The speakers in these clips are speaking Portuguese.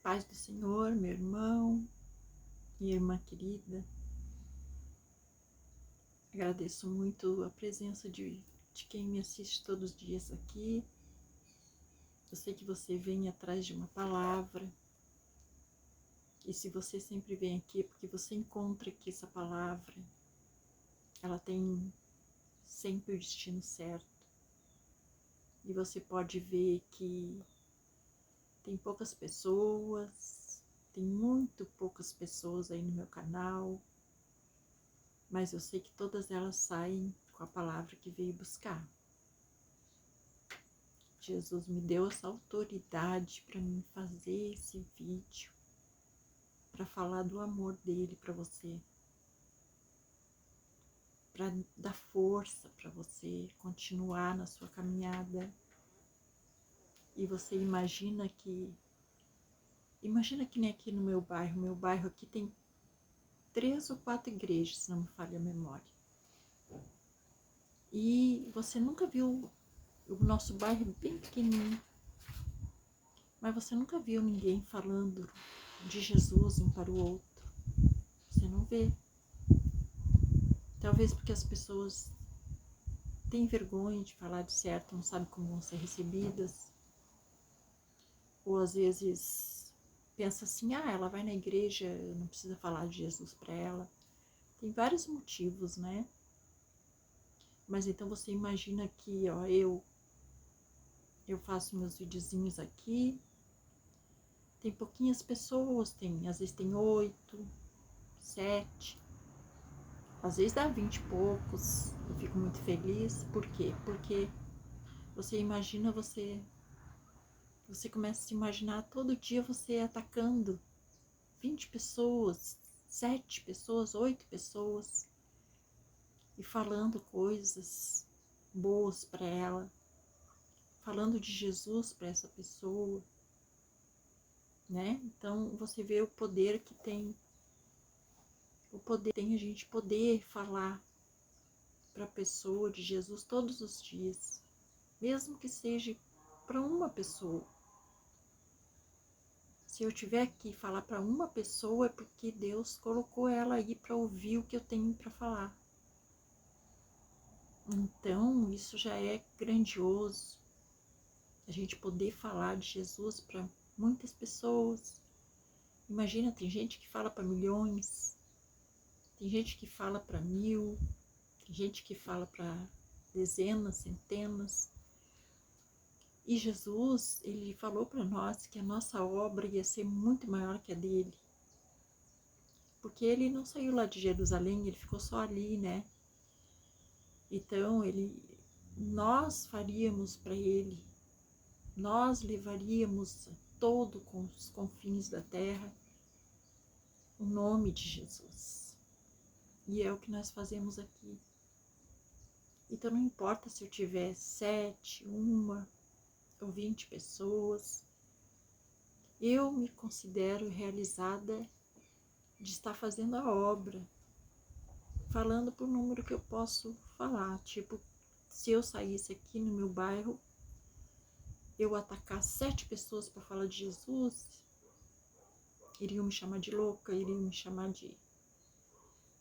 Paz do Senhor, meu irmão e irmã querida. Agradeço muito a presença de quem me assiste todos os dias aqui. Eu sei que você vem atrás de uma palavra. E se você sempre vem aqui é porque você encontra que essa palavra, ela tem sempre o destino certo. E você pode ver que tem poucas pessoas, tem muito poucas pessoas aí no meu canal, mas eu sei que todas elas saem com a palavra que veio buscar. Jesus me deu essa autoridade para mim fazer esse vídeo, para falar do amor dele para você, para dar força para você continuar na sua caminhada. E você imagina que nem aqui no meu bairro aqui tem 3 ou 4 igrejas, se não me falha a memória. E você nunca viu, o nosso bairro é bem pequenininho, mas você nunca viu ninguém falando de Jesus um para o outro. Você não vê. Talvez porque as pessoas têm vergonha de falar de certo, não sabem como vão ser recebidas. Ou às vezes pensa assim, ela vai na igreja, não precisa falar de Jesus para ela. Tem vários motivos, né? Mas então você imagina que, eu faço meus videozinhos aqui, tem pouquinhas pessoas, às vezes tem 8, 7, às vezes dá 20 e poucos, eu fico muito feliz. Por quê? Porque você imagina, você começa a se imaginar todo dia você atacando 20 pessoas, 7 pessoas, 8 pessoas e falando coisas boas para ela, falando de Jesus para essa pessoa, né? Então você vê o poder que tem, a gente poder falar para a pessoa de Jesus todos os dias, mesmo que seja para uma pessoa. Se eu tiver que falar para uma pessoa é porque Deus colocou ela aí para ouvir o que eu tenho para falar. Então isso já é grandioso, a gente poder falar de Jesus para muitas pessoas. Imagina, tem gente que fala para milhões, tem gente que fala para 1000, tem gente que fala para dezenas, centenas. E Jesus, ele falou para nós que a nossa obra ia ser muito maior que a dele. Porque ele não saiu lá de Jerusalém, ele ficou só ali, né? Então, nós faríamos para ele, nós levaríamos a todo com os confins da terra o nome de Jesus. E é o que nós fazemos aqui. Então, não importa se eu tiver 7, 1 ou 20 pessoas, eu me considero realizada de estar fazendo a obra, falando por número que eu posso falar. Tipo, se eu saísse aqui no meu bairro, eu atacar 7 pessoas para falar de Jesus, iriam me chamar de louca, iriam me chamar de,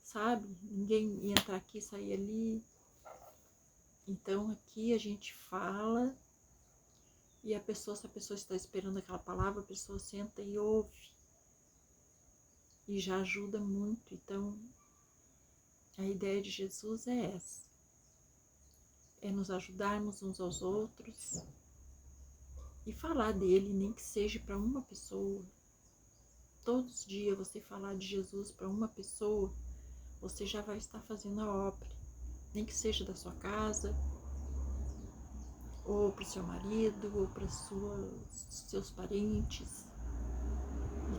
sabe? Ninguém ia entrar aqui e sair ali. Então aqui a gente fala e se a pessoa está esperando aquela palavra, a pessoa senta e ouve. E já ajuda muito. Então a ideia de Jesus é essa. É nos ajudarmos uns aos outros e falar dele, nem que seja para uma pessoa. Todos os dias você falar de Jesus para uma pessoa, você já vai estar fazendo a obra. Nem que seja da sua casa, ou para o seu marido, ou para seus parentes.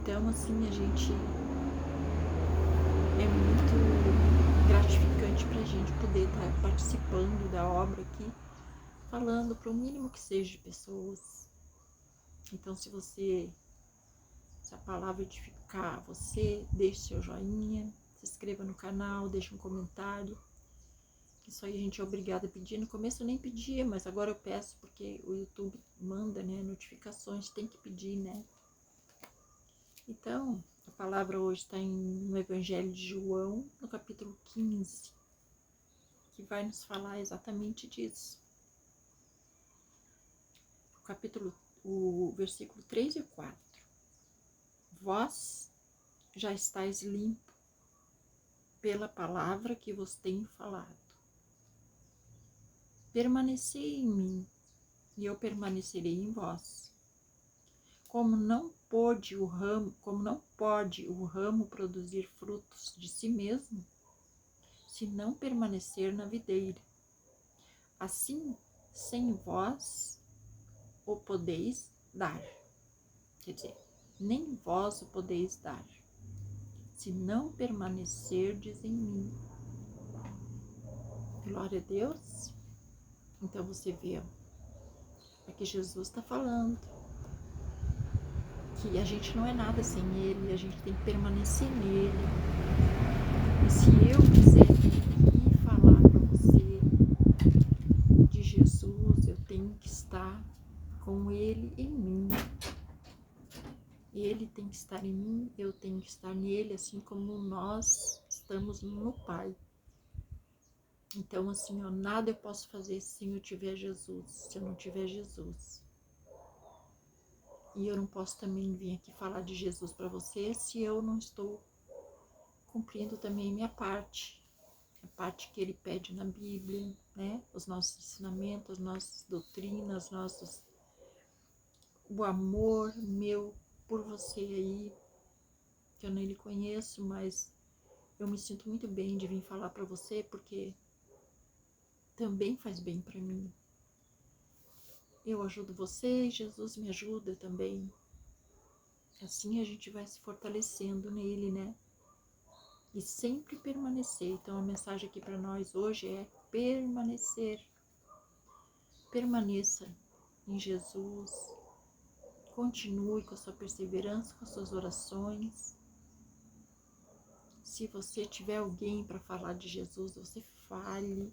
Então, assim, a gente é muito gratificante para a gente poder estar participando da obra aqui, falando para o mínimo que seja de pessoas. Então, se a palavra edificar você, deixe seu joinha, se inscreva no canal, deixe um comentário. Isso aí a gente é obrigada a pedir. No começo eu nem pedia, mas agora eu peço porque o YouTube manda, né, notificações, tem que pedir, né? Então, a palavra hoje está no Evangelho de João, no capítulo 15, que vai nos falar exatamente disso. O versículo 3 e 4. Vós já estáis limpo pela palavra que vos tenho falado. Permanecei em mim, e eu permanecerei em vós. Como não pode o ramo produzir frutos de si mesmo, se não permanecer na videira, assim sem vós o podeis dar. Quer dizer, nem vós o podeis dar, se não permanecerdes em mim. Glória a Deus. Então você vê, aqui Jesus está falando que a gente não é nada sem Ele, a gente tem que permanecer nele. E se eu quiser vir aqui falar para você de Jesus, eu tenho que estar com Ele em mim. Ele tem que estar em mim, eu tenho que estar nele, assim como nós estamos no Pai. Então, assim, ó, nada eu posso fazer se eu tiver Jesus, se eu não tiver Jesus. E eu não posso também vir aqui falar de Jesus para você se eu não estou cumprindo também minha parte. A parte que ele pede na Bíblia, né? Os nossos ensinamentos, as nossas doutrinas, o amor meu por você aí, que eu nem lhe conheço, mas eu me sinto muito bem de vir falar para você, porque também faz bem para mim. Eu ajudo você e Jesus me ajuda também. Assim a gente vai se fortalecendo nele, né? E sempre permanecer. Então a mensagem aqui para nós hoje é permanecer. Permaneça em Jesus. Continue com a sua perseverança, com as suas orações. Se você tiver alguém para falar de Jesus, você fale.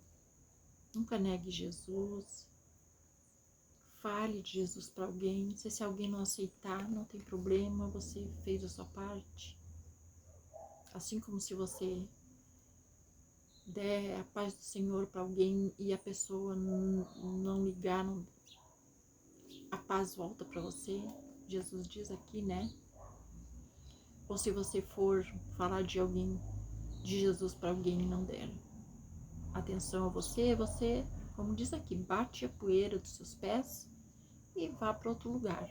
Nunca negue Jesus. Fale de Jesus para alguém. Se alguém não aceitar, não tem problema, você fez a sua parte. Assim como se você der a paz do Senhor para alguém e a pessoa não ligar, a paz volta para você. Jesus diz aqui, né? Ou se você for falar de Jesus para alguém e não der atenção a você, como diz aqui, bate a poeira dos seus pés e vá para outro lugar.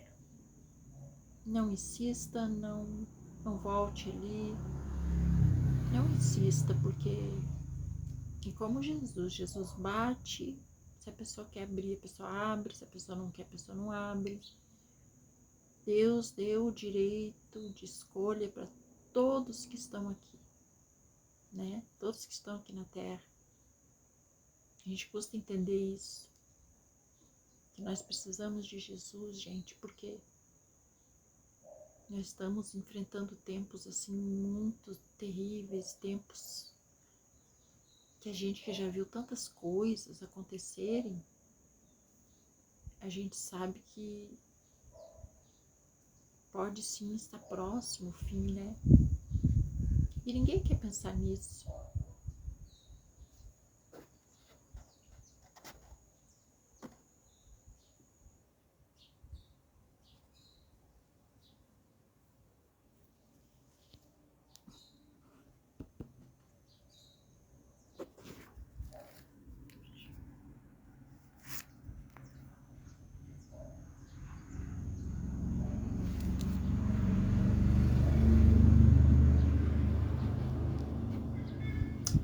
Não insista, não volte ali, não insista, porque e como Jesus bate, se a pessoa quer abrir, a pessoa abre, se a pessoa não quer, a pessoa não abre. Deus deu o direito de escolha para todos que estão aqui, né? Todos que estão aqui na Terra. A gente custa entender isso, que nós precisamos de Jesus, gente, porque nós estamos enfrentando tempos assim muito terríveis, tempos que a gente que já viu tantas coisas acontecerem, a gente sabe que pode sim estar próximo o fim, né? E ninguém quer pensar nisso.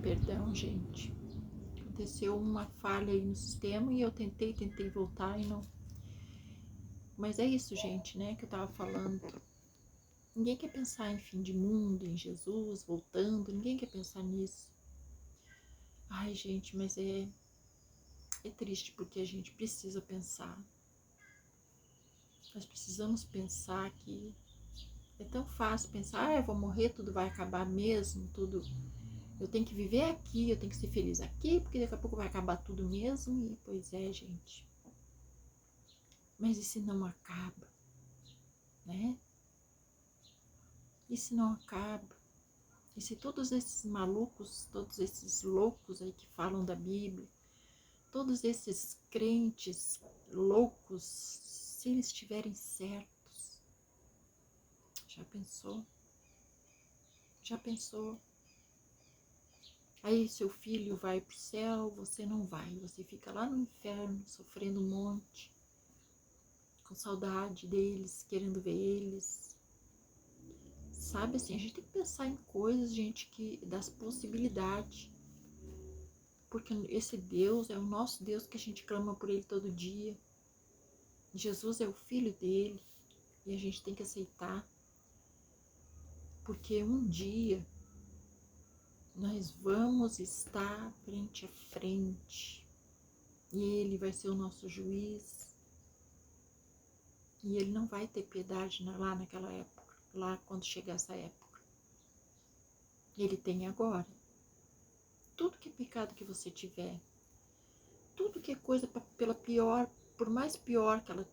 Perdão, gente. Aconteceu uma falha aí no sistema e eu tentei voltar e não. Mas é isso, gente, né, que eu tava falando. Ninguém quer pensar em fim de mundo, em Jesus voltando, ninguém quer pensar nisso. Ai, gente, mas é triste porque a gente precisa pensar. Nós precisamos pensar que é tão fácil pensar, eu vou morrer, tudo vai acabar mesmo, tudo. Eu tenho que viver aqui, eu tenho que ser feliz aqui, porque daqui a pouco vai acabar tudo mesmo. E pois é, gente. Mas e se não acaba, né? E se não acaba? E se todos esses malucos, todos esses loucos aí que falam da Bíblia, todos esses crentes loucos, se eles estiverem certos, já pensou? Já pensou? Aí seu filho vai para o céu, você não vai, você fica lá no inferno, sofrendo um monte, com saudade deles, querendo ver eles. Sabe assim, a gente tem que pensar em coisas, gente, das possibilidades. Porque esse Deus é o nosso Deus que a gente clama por ele todo dia. Jesus é o filho dele e a gente tem que aceitar. Porque um dia nós vamos estar frente a frente e ele vai ser o nosso juiz. E ele não vai ter piedade lá naquela época, lá quando chegar essa época. Ele tem agora. Tudo que é pecado que você tiver, tudo que é coisa pela pior, por mais pior que ela